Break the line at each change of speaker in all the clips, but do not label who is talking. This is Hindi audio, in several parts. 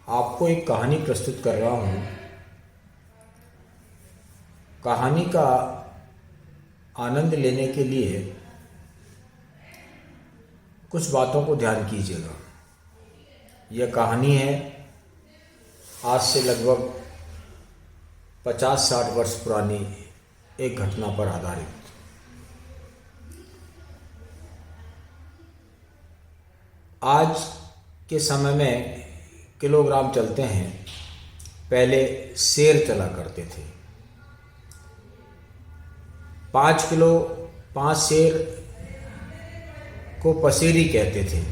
आपको एक कहानी प्रस्तुत कर रहा हूँ। कहानी का आनंद लेने के लिए कुछ बातों को ध्यान कीजिएगा। यह कहानी है आज से लगभग 50-60 वर्ष पुरानी एक घटना पर आधारित। आज के समय में किलोग्राम चलते हैं, पहले सेर चला करते थे। 5 किलो 5 सेर को पसेरी कहते थे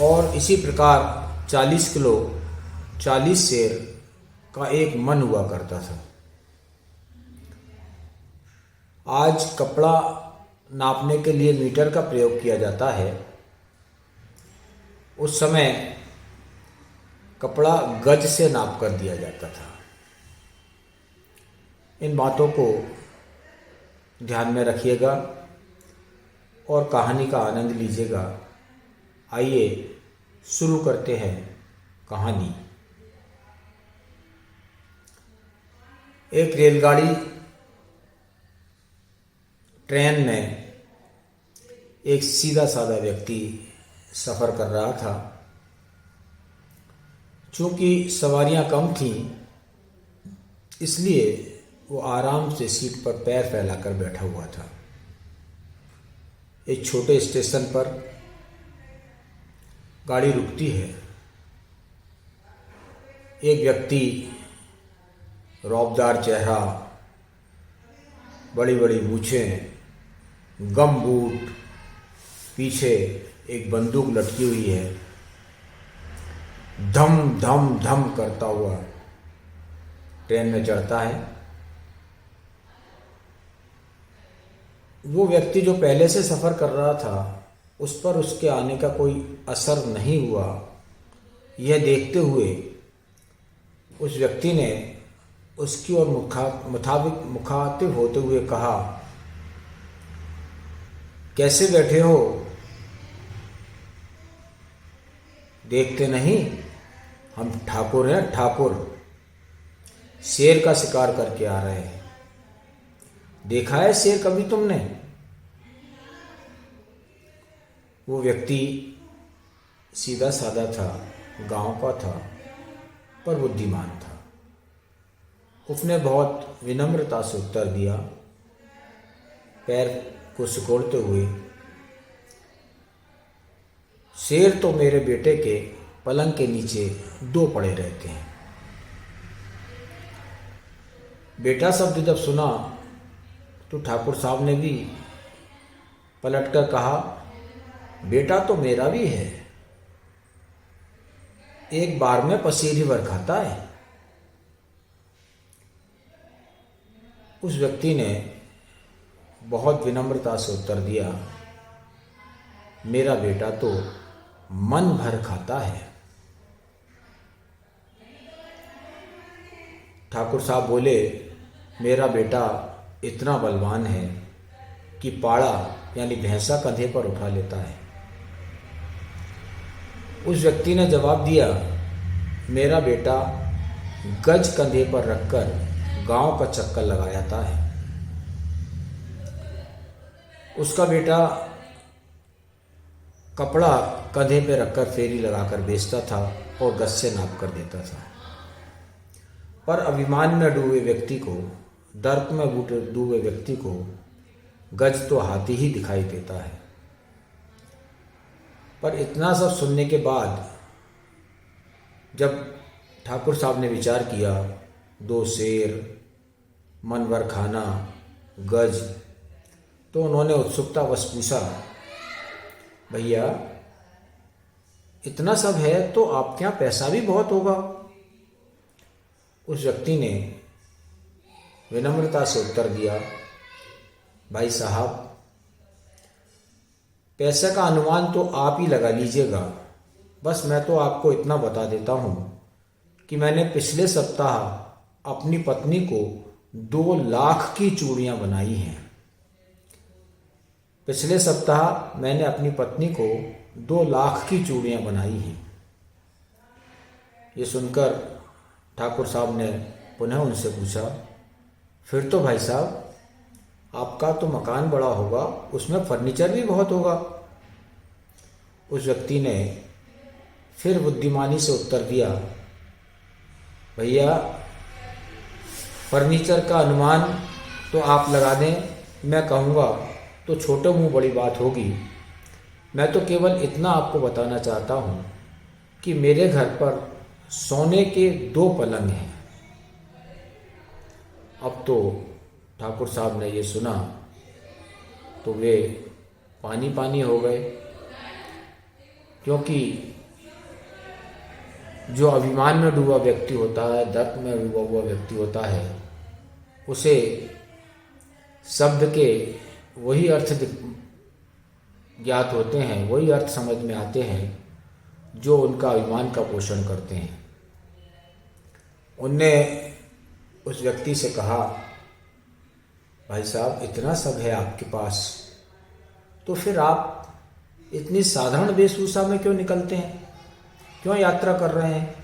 और इसी प्रकार 40 किलो 40 सेर का एक मन हुआ करता था। आज कपड़ा नापने के लिए मीटर का प्रयोग किया जाता है। उस समय कपड़ा गज से नाप कर दिया जाता था। इन बातों को ध्यान में रखिएगा और कहानी का आनंद लीजिएगा। आइए शुरू करते हैं कहानी। एक रेलगाड़ी ट्रेन में एक सीधा साधा व्यक्ति सफ़र कर रहा था। चूँकि सवारियां कम थीं, इसलिए वो आराम से सीट पर पैर फैलाकर बैठा हुआ था। एक छोटे स्टेशन पर गाड़ी रुकती है। एक व्यक्ति, रौबदार चेहरा, बड़ी बड़ी मूछें, गम बूट, पीछे एक बंदूक लटकी हुई है, धम धम धम करता हुआ ट्रेन में चढ़ता है। वो व्यक्ति जो पहले से सफ़र कर रहा था, उस पर उसके आने का कोई असर नहीं हुआ। यह देखते हुए उस व्यक्ति ने उसकी ओर मुखातिब होते हुए कहा, कैसे बैठे हो? देखते नहीं, हम ठाकुर हैं, ठाकुर। शेर का शिकार करके आ रहे हैं। देखा है शेर कभी तुमने? वो व्यक्ति सीधा साधा था, गांव का था, पर बुद्धिमान था। उसने बहुत विनम्रता से उत्तर दिया, पैर को सिकोड़ते हुए, शेर तो मेरे बेटे के पलंग के नीचे 2 पड़े रहते हैं। बेटा शब्द जब सुना तो ठाकुर साहब ने भी पलटकर कहा, बेटा तो मेरा भी है, एक बार में पसेरी भर खाता है। उस व्यक्ति ने बहुत विनम्रता से उत्तर दिया, मेरा बेटा तो मन भर खाता है। ठाकुर साहब बोले, मेरा बेटा इतना बलवान है कि पाड़ा यानी भैंसा कंधे पर उठा लेता है। उस व्यक्ति ने जवाब दिया, मेरा बेटा गज कंधे पर रखकर गांव का चक्कर लगा जाता है। उसका बेटा कपड़ा कंधे पे रखकर फेरी लगाकर बेचता था और गज से नाप कर देता था। पर अभिमान में डूबे व्यक्ति को, दर्प में डूबे व्यक्ति को गज तो हाथी ही दिखाई देता है। पर इतना सब सुनने के बाद जब ठाकुर साहब ने विचार किया, 2 शेर, मन भर खाना, गज, तो उन्होंने उत्सुकतावश पूछा, भैया इतना सब है तो आपके यहाँ पैसा भी बहुत होगा? उस व्यक्ति ने विनम्रता से उत्तर दिया, भाई साहब, पैसे का अनुमान तो आप ही लगा लीजिएगा। बस मैं तो आपको इतना बता देता हूँ कि मैंने पिछले सप्ताह अपनी पत्नी को 2 लाख की चूड़ियाँ बनाई हैं। पिछले सप्ताह मैंने अपनी पत्नी को 2 लाख की चूड़ियाँ बनाई हैं। ये सुनकर ठाकुर साहब ने पुनः उनसे पूछा, फिर तो भाई साहब आपका तो मकान बड़ा होगा, उसमें फर्नीचर भी बहुत होगा। उस व्यक्ति ने फिर बुद्धिमानी से उत्तर दिया, भैया फर्नीचर का अनुमान तो आप लगा दें, मैं कहूँगा तो छोटे मुँह बड़ी बात होगी। मैं तो केवल इतना आपको बताना चाहता हूँ कि मेरे घर पर सोने के 2 पलंग हैं। अब तो ठाकुर साहब ने ये सुना तो वे पानी पानी हो गए, क्योंकि जो अभिमान में डूबा व्यक्ति होता है, दर्द में डूबा हुआ व्यक्ति होता है, उसे शब्द के वही अर्थ ज्ञात होते हैं, वही अर्थ समझ में आते हैं जो उनका अभिमान का पोषण करते हैं। उनने उस व्यक्ति से कहा, भाई साहब इतना सब है आपके पास, तो फिर आप इतनी साधारण वेशभूषा में क्यों निकलते हैं, क्यों यात्रा कर रहे हैं।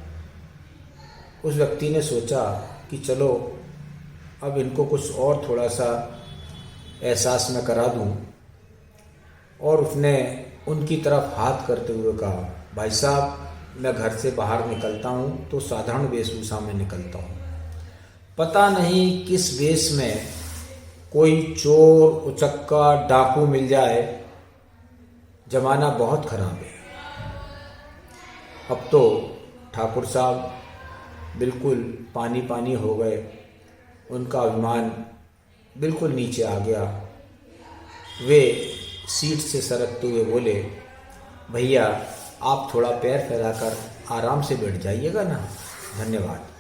उस व्यक्ति ने सोचा कि चलो अब इनको कुछ और थोड़ा सा एहसास में करा दूं, और उसने उनकी तरफ हाथ करते हुए कहा, भाई साहब मैं घर से बाहर निकलता हूँ तो साधारण वेशभूषा में निकलता हूँ। पता नहीं किस वेश में कोई चोर उचक्का डाकू मिल जाए, जमाना बहुत खराब है। अब तो ठाकुर साहब बिल्कुल पानी पानी हो गए, उनका अभिमान बिल्कुल नीचे आ गया। वे सीट से सरकते हुए बोले, भैया आप थोड़ा पैर फैलाकर आराम से बैठ जाइएगा ना, धन्यवाद।